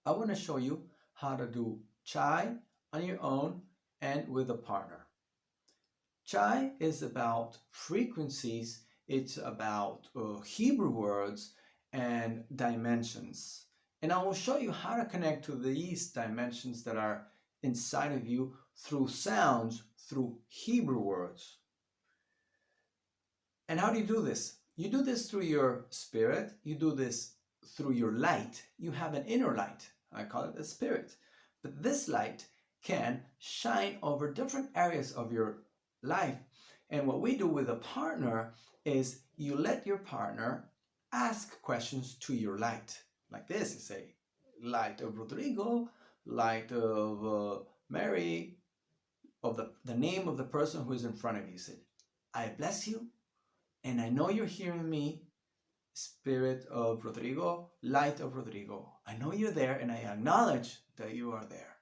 I want to show you how to do Chay on your own and with a partner. Chay is about frequencies, it's about Hebrew words and dimensions. And I will show you how to connect to these dimensions that are inside of you through sounds, through Hebrew words. And how do you do this? You do this through your spirit, you do this through your light. You have an inner light. I call it a spirit. But this light can shine over different areas of your life. And what we do with a partner is you let your partner ask questions to your light. Like this, you say, light of Rodrigo, light of Mary, of the name of the person who is in front of you. Say, I bless you, and I know you're hearing me, Spirit of Rodrigo, Light of Rodrigo. I know you're there, and I acknowledge that you are there.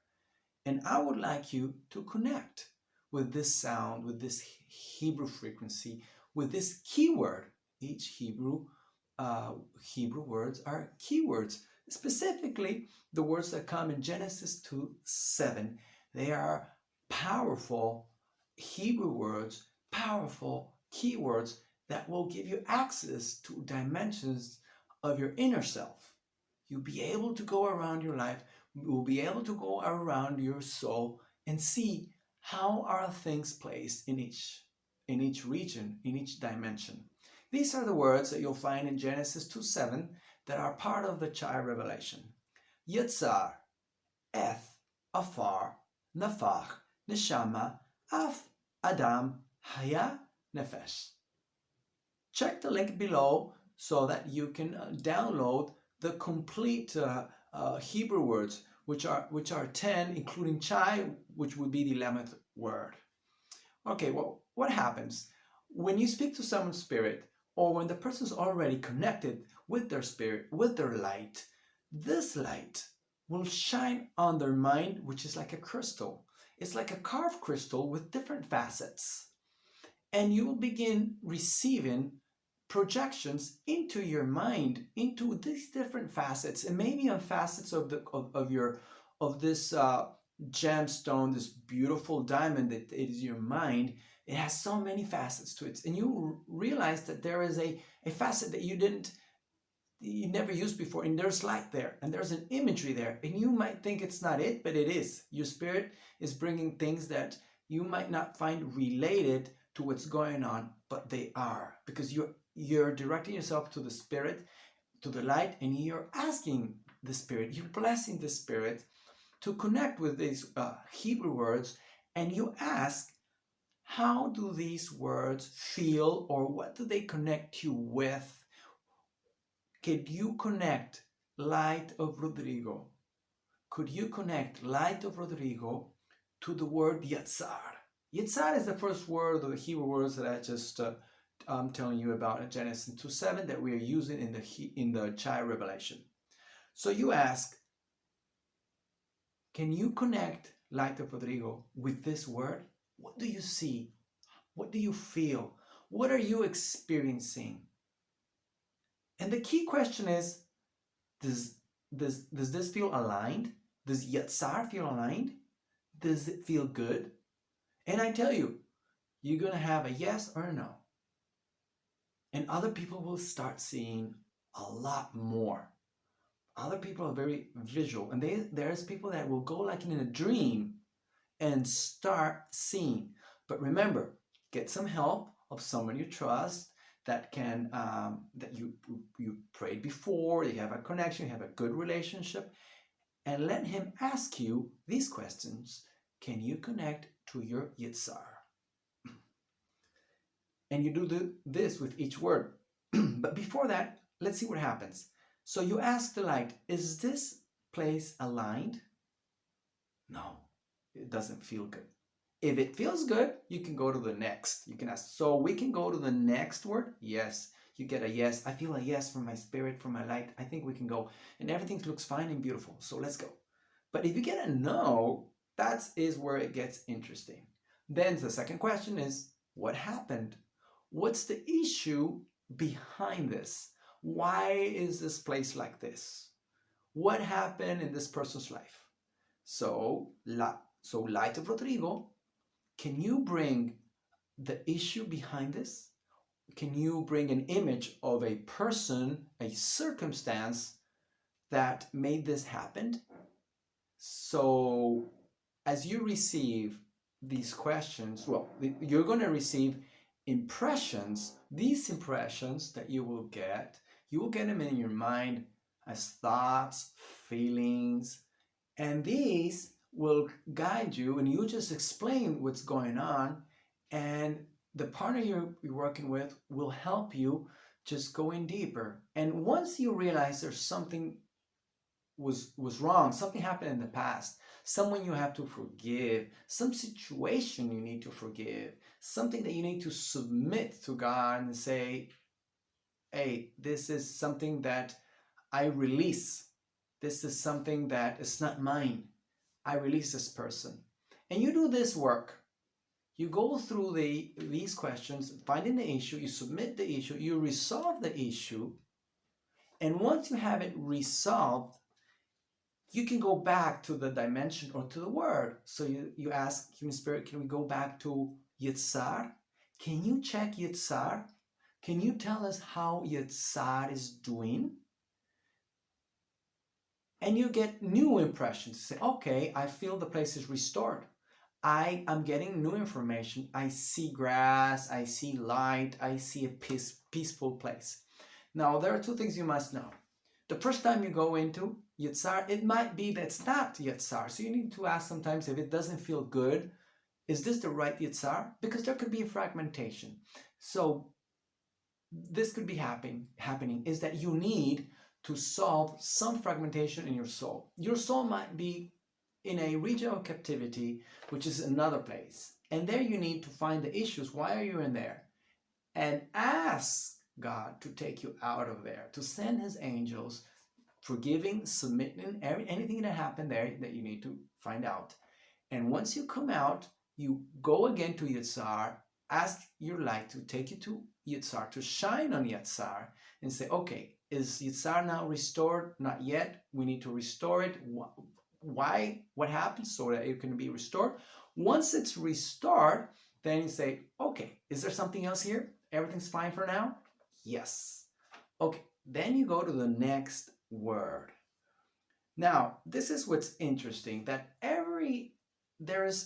And I would like you to connect with this sound, with this Hebrew frequency, with this keyword. Each Hebrew words are keywords. Specifically, the words that come in Genesis 2:7. They are powerful Hebrew words, powerful keywords that will give you access to dimensions of your inner self. You'll be able to go around your life, you'll be able to go around your soul and see how are things placed in each region, in each dimension. These are the words that you'll find in Genesis 2:7 that are part of the Chay revelation. Yitzar, Eth, Afar, Nafach, Neshama, Af, Adam, Haya, Nefesh. Check the link below so that you can download the complete Hebrew words, which are 10, including Chay, which would be the 11th word. Okay, well, what happens when you speak to someone's spirit, or when the person's already connected with their spirit, with their light? This light will shine on their mind, which is like a crystal. It's like a carved crystal with different facets. And you will begin receiving projections into your mind, into these different facets, and maybe on facets of this gemstone, this beautiful diamond that it is your mind. It has so many facets to it, and you realize that there is a facet that you never used before, and there's light there, and there's an imagery there, and you might think it's not it, but it is. Your spirit is bringing things that you might not find related to what's going on, but they are, because you're directing yourself to the spirit, to the light, and you're asking the spirit, you're blessing the spirit to connect with these Hebrew words, and you ask, how do these words feel, or what do they connect you with? Could you connect Light of Rodrigo? Could you connect Light of Rodrigo to the word Yetzar? Yetzar is the first word of the Hebrew words that I just I'm telling you about in Genesis 2:7 that we are using in the Chay revelation. So you ask, can you connect Light of Rodrigo with this word? What do you see? What do you feel? What are you experiencing? And the key question is, does this feel aligned? Does Yetzar feel aligned? Does it feel good? And I tell you, you're going to have a yes or a no. And other people will start seeing a lot more. Other people are very visual, and there's people that will go like in a dream and start seeing. But remember, get some help of someone you trust that can that you prayed before, you have a connection, you have a good relationship, and let him ask you these questions. Can you connect to your Yitzhar? And you do this with each word. But before that, let's see what happens. So you ask the light, is this place aligned? No, it doesn't feel good. If it feels good, you can go to the next. You can ask, so we can go to the next word? Yes. You get a yes. I feel a yes from my spirit, from my light. I think we can go. And everything looks fine and beautiful. So let's go. But if you get a no, that is where it gets interesting. Then the second question is, what happened? What's the issue behind this? Why is this place like this? what happened in this person's life. So, Light of Rodrigo, can you bring the issue behind this? Can you bring an image of a person, a circumstance that made this happen? So, as you receive these questions, well, you're going to receive impressions. These impressions that you will get them in your mind as thoughts, feelings, and these will guide you, and you just explain what's going on, and the partner you're working with will help you just go in deeper. And once you realize there's something was wrong, something happened in the past, someone you have to forgive, some situation you need to forgive, something that you need to submit to God and say, hey, this is something that I release. This is something that is not mine. I release this person. And you do this work. You go through these questions, finding the issue, you submit the issue, you resolve the issue, and once you have it resolved, you can go back to the dimension or to the word. So you ask Human Spirit, can we go back to Yitzhar? Can you check Yitzhar? Can you tell us how Yitzhar is doing? And you get new impressions. Say, okay, I feel the place is restored. I am getting new information. I see grass, I see light, I see a peaceful place. Now, there are two things you must know. The first time you go into Yitzhar, it might be that it's not Yitzhar. So you need to ask sometimes if it doesn't feel good, is this the right Yitzhar? Because there could be a fragmentation. So this could be happening is that you need to solve some fragmentation in your soul. Your soul might be in a region of captivity, which is another place. And there you need to find the issues. Why are you in there? And ask God to take you out of there, to send his angels, forgiving, submitting, anything that happened there that you need to find out. And once you come out, you go again to Yitzhar, ask your light to take you to Yitzhar, to shine on Yitzhar, and say, okay, is Yitzhar now restored? Not yet. We need to restore it. Why? What happens so that it can be restored? Once it's restored, then you say, okay, is there something else here? Everything's fine for now? Yes. Okay, then you go to the next word. Now, this is what's interesting, that every dimension,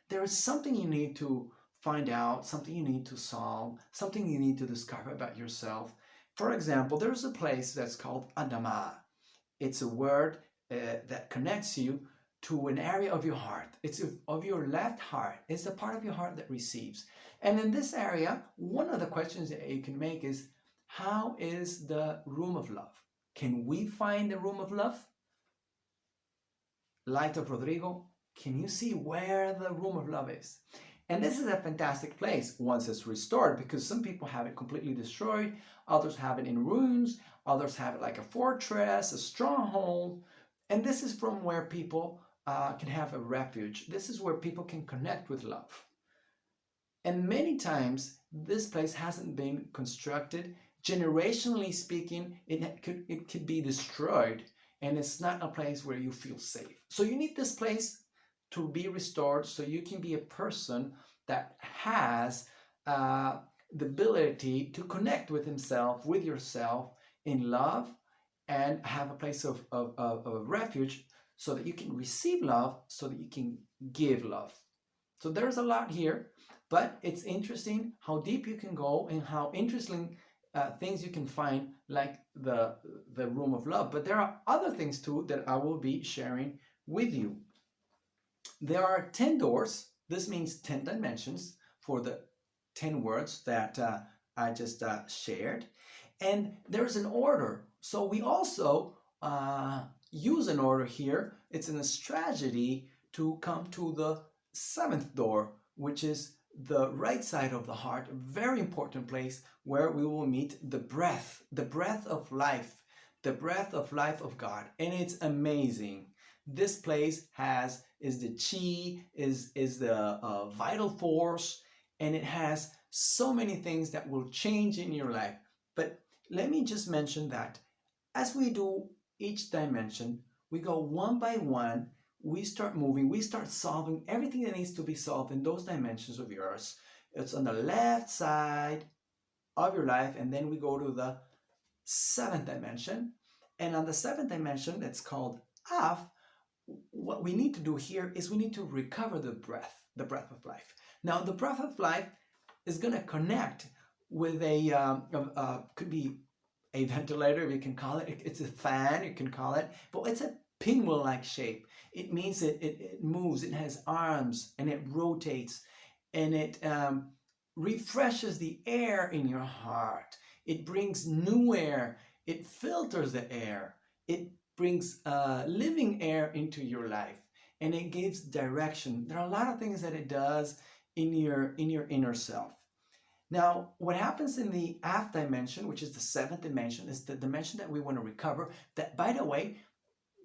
there is something you need to find out, something you need to solve, something you need to discover about yourself. For example, there's a place that's called Adama. It's a word that connects you to an area of your heart. It's of your left heart. It's the part of your heart that receives. And in this area, one of the questions that you can make is, how is the room of love? Can we find the room of love? Light of Rodrigo, can you see where the room of love is? And this is a fantastic place once it's restored, because some people have it completely destroyed, others have it in ruins, others have it like a fortress, a stronghold. And this is from where people can have a refuge. This is where people can connect with love. And many times this place hasn't been constructed. Generationally speaking, it could be destroyed, and it's not a place where you feel safe. So you need this place to be restored so you can be a person that has the ability to connect with himself, with yourself in love, and have a place of refuge so that you can receive love, so that you can give love. So there's a lot here, but it's interesting how deep you can go and how interesting things you can find, like the room of love. But there are other things too that I will be sharing with you. There are 10 doors. This means 10 dimensions for the 10 words that I just shared. And there's an order. So we also use an order here. It's in a strategy to come to the 7th door, which is the right side of the heart, a very important place where we will meet the breath of life, the breath of life of God. And it's amazing. This place is the chi, is the vital force, and it has so many things that will change in your life. But let me just mention that as we do each dimension, we go one by one, we start moving, we start solving everything that needs to be solved in those dimensions of yours. It's on the left side of your life, and then we go to the seventh dimension. And on the seventh dimension, that's called Af, what we need to do here is we need to recover the breath of life. Now, the breath of life is going to connect with could be a ventilator, you can call it. It's a fan, you can call it, but it's a pinwheel-like shape. It means it moves, it has arms, and it rotates, and it refreshes the air in your heart. It brings new air. It filters the air. It brings living air into your life, and it gives direction. There are a lot of things that it does in your inner self. Now, what happens in the Af dimension, which is the seventh dimension, is the dimension that we want to recover. That, by the way,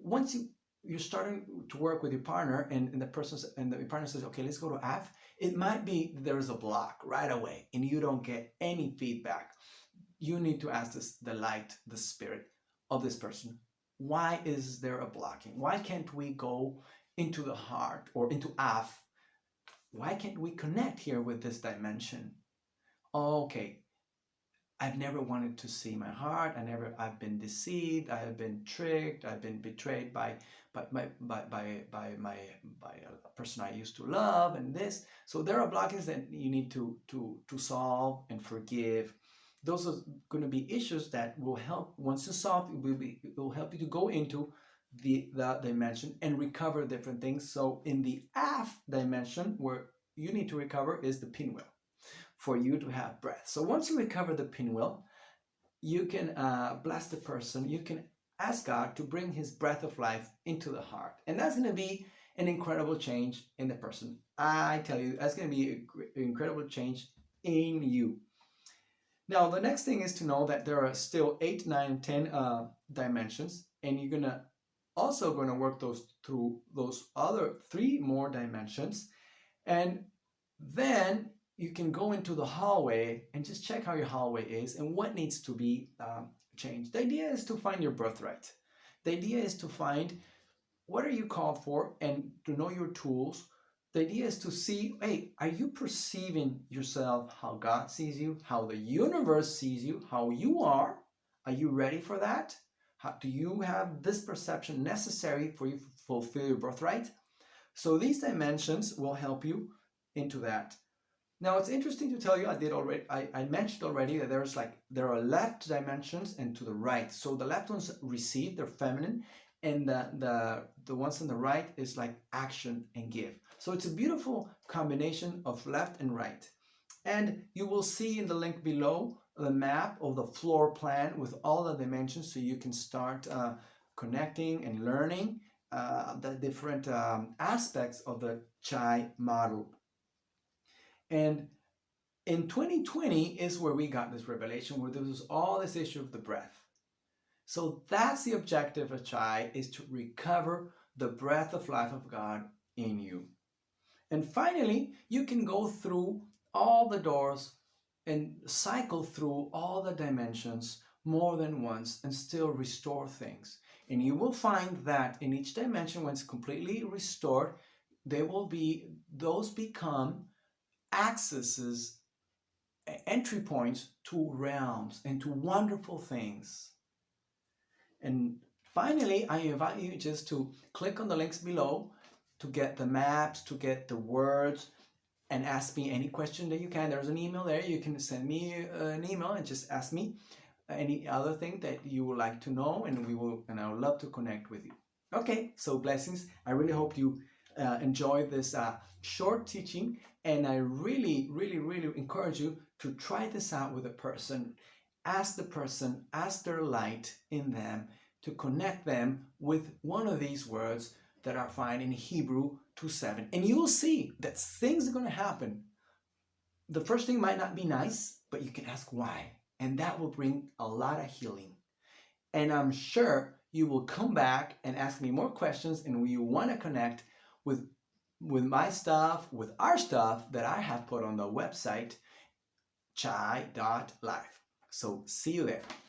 once you're starting to work with your partner, and your partner says, okay, let's go to Af, it might be there's a block right away and you don't get any feedback. You need to ask the light, the spirit of this person, why is there a blocking? Why can't we go into the heart or into Af? Why can't we connect here with this dimension? Okay, I've never wanted to see my heart. I've been deceived. I have been tricked. I've been betrayed by a person I used to love, and this. So there are blockings that you need to solve and forgive. Those are going to be issues that will help. Once you solve, it will help you to go into the dimension and recover different things. So in the Af dimension, where you need to recover is the pinwheel, for you to have breath. So once you recover the pinwheel, you can bless the person. You can ask God to bring his breath of life into the heart. And that's going to be an incredible change in the person. I tell you, that's going to be an incredible change in you. Now, the next thing is to know that there are still 8, 9, 10 dimensions, and you're also going to work through those other 3 more dimensions. And then you can go into the hallway and just check how your hallway is and what needs to be changed. The idea is to find your birthright. The idea is to find what are you called for and to know your tools. The idea is to see, hey, are you perceiving yourself how God sees you, how the universe sees you, how you are? Are you ready for that? Do you have this perception necessary for you to fulfill your birthright? So these dimensions will help you into that. Now, it's interesting to tell you, I mentioned already that there are left dimensions and to the right. So the left ones receive, they're feminine, and the ones on the right is like action and give. So it's a beautiful combination of left and right. And you will see in the link below the map of the floor plan with all the dimensions, so you can start connecting and learning the different aspects of the Chay model. And in 2020 is where we got this revelation, where there was all this issue of the breath. So that's the objective of Chay, is to recover the breath of life of God in you. And finally, you can go through all the doors and cycle through all the dimensions more than once and still restore things. And you will find that in each dimension, when it's completely restored, those become accesses, entry points to realms and to wonderful things. And finally, I invite you just to click on the links below to get the maps, to get the words, and ask me any question that you can. There's an email there. You can send me an email and just ask me any other thing that you would like to know, and I would love to connect with you. Okay, so blessings. I really hope you enjoy this short teaching, and I really, really, really encourage you to try this out with a person. Ask the person, ask their light in them to connect them with one of these words that are found in Hebrew 2:7. And you will see that things are going to happen. The first thing might not be nice, but you can ask why. And that will bring a lot of healing. And I'm sure you will come back and ask me more questions, and you want to connect with my stuff, with our stuff that I have put on the website, chay.life. So see you there.